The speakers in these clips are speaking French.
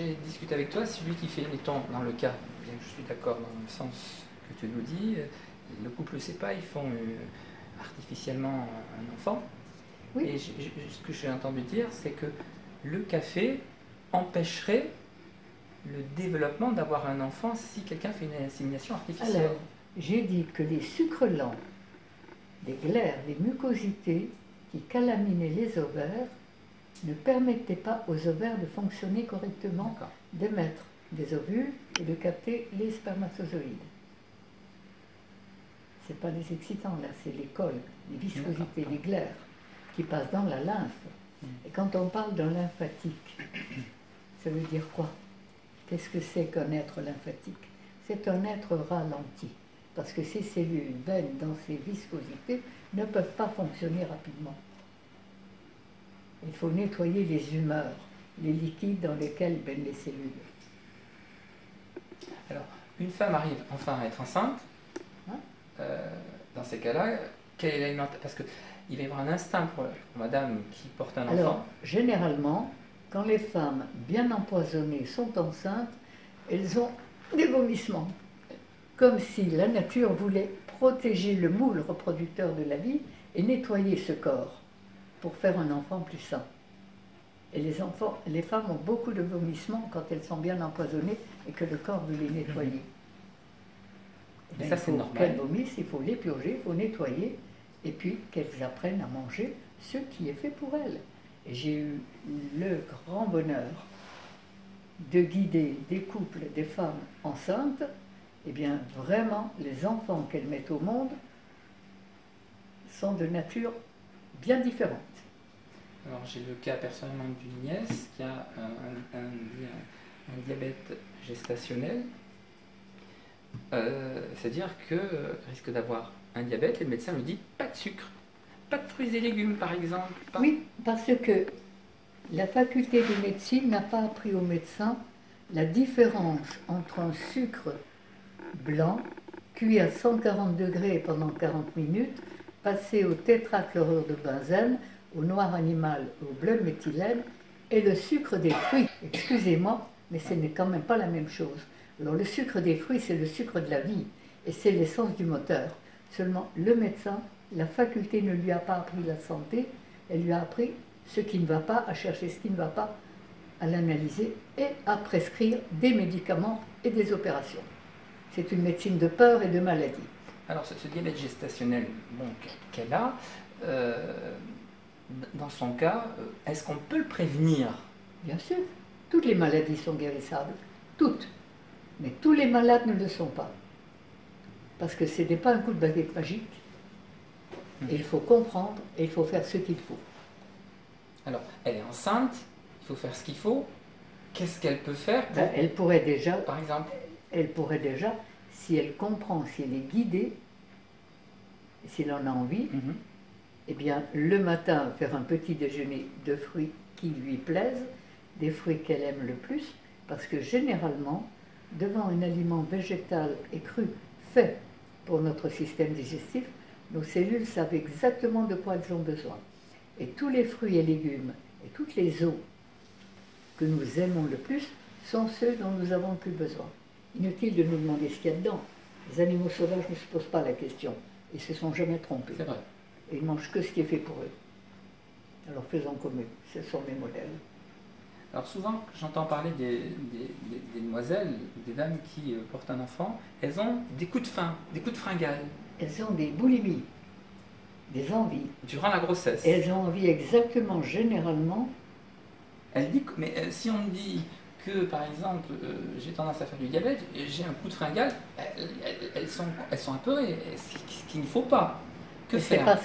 j'ai discuté avec toi, celui qui fait, mettons, dans le cas, bien que je suis d'accord dans le sens que tu nous dis, le couple ne sait pas, ils font artificiellement un enfant. Oui. Et ce que j'ai entendu dire, c'est que le café empêcherait le développement d'avoir un enfant si quelqu'un fait une insémination artificielle. Alors, j'ai dit que les sucres lents, les glaires, les mucosités qui calaminaient les ovaires ne permettaient pas aux ovaires de fonctionner correctement, d'émettre des ovules et de capter les spermatozoïdes. Ce n'est pas des excitants là, c'est les cols, les viscosités, les glaires qui passent dans la lymphe. Et quand on parle d'un lymphatique, ça veut dire quoi? Qu'est-ce que c'est qu'un être lymphatique? C'est un être ralenti, parce que ces cellules veines dans ces viscosités ne peuvent pas fonctionner rapidement. Il faut nettoyer les humeurs, les liquides dans lesquels baignent les cellules. Alors, une femme arrive enfin à être enceinte, dans ces cas-là, quelle est l'alimentation? Parce qu'il va y avoir un instinct pour madame qui porte un enfant. Alors, généralement, quand les femmes bien empoisonnées sont enceintes, elles ont des vomissements, comme si la nature voulait protéger le moule reproducteur de la vie et nettoyer ce corps pour faire un enfant plus sain. Et les femmes ont beaucoup de vomissements quand elles sont bien empoisonnées et que le corps veut les nettoyer. Mais ça, c'est normal. Qu'elles vomissent, il faut les purger, il faut nettoyer, et puis qu'elles apprennent à manger ce qui est fait pour elles. Et j'ai eu le grand bonheur de guider des couples, des femmes enceintes. Eh bien, vraiment, les enfants qu'elles mettent au monde sont de nature bien différente. Alors, j'ai le cas personnellement d'une nièce qui a un diabète gestationnel. C'est-à-dire qu'elle risque d'avoir un diabète et le médecin lui dit pas de sucre, pas de fruits et légumes par exemple. Oui, parce que la faculté de médecine n'a pas appris aux médecins la différence entre un sucre blanc cuit à 140 degrés pendant 40 minutes, passé au tétrachlorure de benzène, au noir animal, au bleu méthylène, et le sucre des fruits. Excusez-moi, mais ce n'est quand même pas la même chose. Alors le sucre des fruits, c'est le sucre de la vie, et c'est l'essence du moteur. Seulement, le médecin, la faculté ne lui a pas appris la santé, elle lui a appris ce qui ne va pas, à chercher ce qui ne va pas, à l'analyser et à prescrire des médicaments et des opérations. C'est une médecine de peur et de maladie. Alors ce diabète gestationnel qu'elle a, dans son cas, est-ce qu'on peut le prévenir? Bien sûr, toutes les maladies sont guérissables, toutes. Mais tous les malades ne le sont pas. Parce que ce n'est pas un coup de baguette magique. Et il faut comprendre et il faut faire ce qu'il faut. Alors, elle est enceinte, il faut faire ce qu'il faut. Qu'est-ce qu'elle peut faire pour... Elle pourrait déjà, par exemple, si elle comprend, si elle est guidée, si elle en a envie, eh bien, le matin, faire un petit déjeuner de fruits qui lui plaisent, des fruits qu'elle aime le plus, parce que généralement, devant un aliment végétal et cru fait pour notre système digestif, nos cellules savent exactement de quoi elles ont besoin. Et tous les fruits et légumes et toutes les eaux que nous aimons le plus sont ceux dont nous avons le plus besoin. Inutile de nous demander ce qu'il y a dedans. Les animaux sauvages ne se posent pas la question. Ils ne se sont jamais trompés. C'est vrai. Et ils mangent que ce qui est fait pour eux. Alors faisons comme eux. Ce sont mes modèles. Alors souvent, j'entends parler des demoiselles, des dames qui portent un enfant, elles ont des coups de faim, des coups de fringale. Elles ont des boulimies, des envies. Durant la grossesse. Elles ont envie exactement, généralement. Elle dit, mais si on me dit que, par exemple, j'ai tendance à faire du diabète, et j'ai un coup de fringale, elles sont apeurées, ce qu'il ne faut pas. Que faire?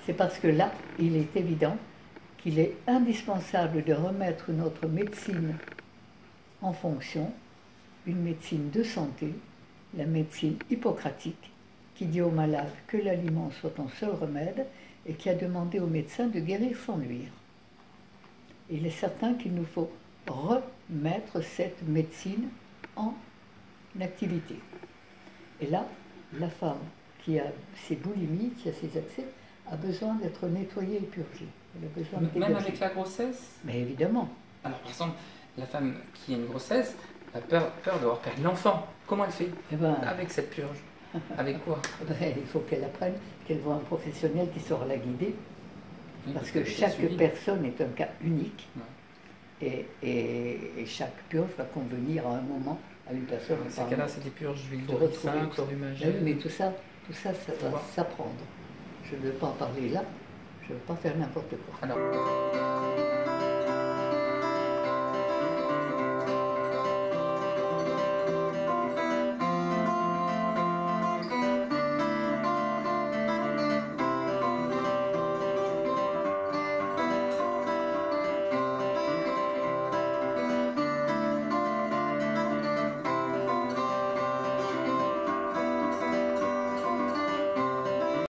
C'est parce que là, il est évident qu'il est indispensable de remettre notre médecine en fonction, une médecine de santé, la médecine hippocratique, qui dit au malade que l'aliment soit ton seul remède et qui a demandé au médecin de guérir sans nuire. Il est certain qu'il nous faut remettre cette médecine en activité. Et là, la femme qui a ses boulimies, qui a ses accès, a besoin d'être nettoyée et purgée. Elle a besoin de même avec la grossesse? Mais évidemment. Alors, par exemple, la femme qui a une grossesse a peur d'avoir perdu l'enfant. Comment elle fait Eh ben, avec cette purge? Avec quoi? il faut qu'elle apprenne, qu'elle voit un professionnel qui saura la guider, Oui, parce que qu'elle est chaque suivie. personne est un cas unique, Ouais. et chaque purge va convenir à un moment à une personne. Dans ces cas-là, c'est des purges d'huile Faut de ricin, retrouver. chlorhumagène. Mais tout ça va Faut voir. s'apprendre. Je ne veux pas en parler là, je ne veux pas faire n'importe quoi. Alors,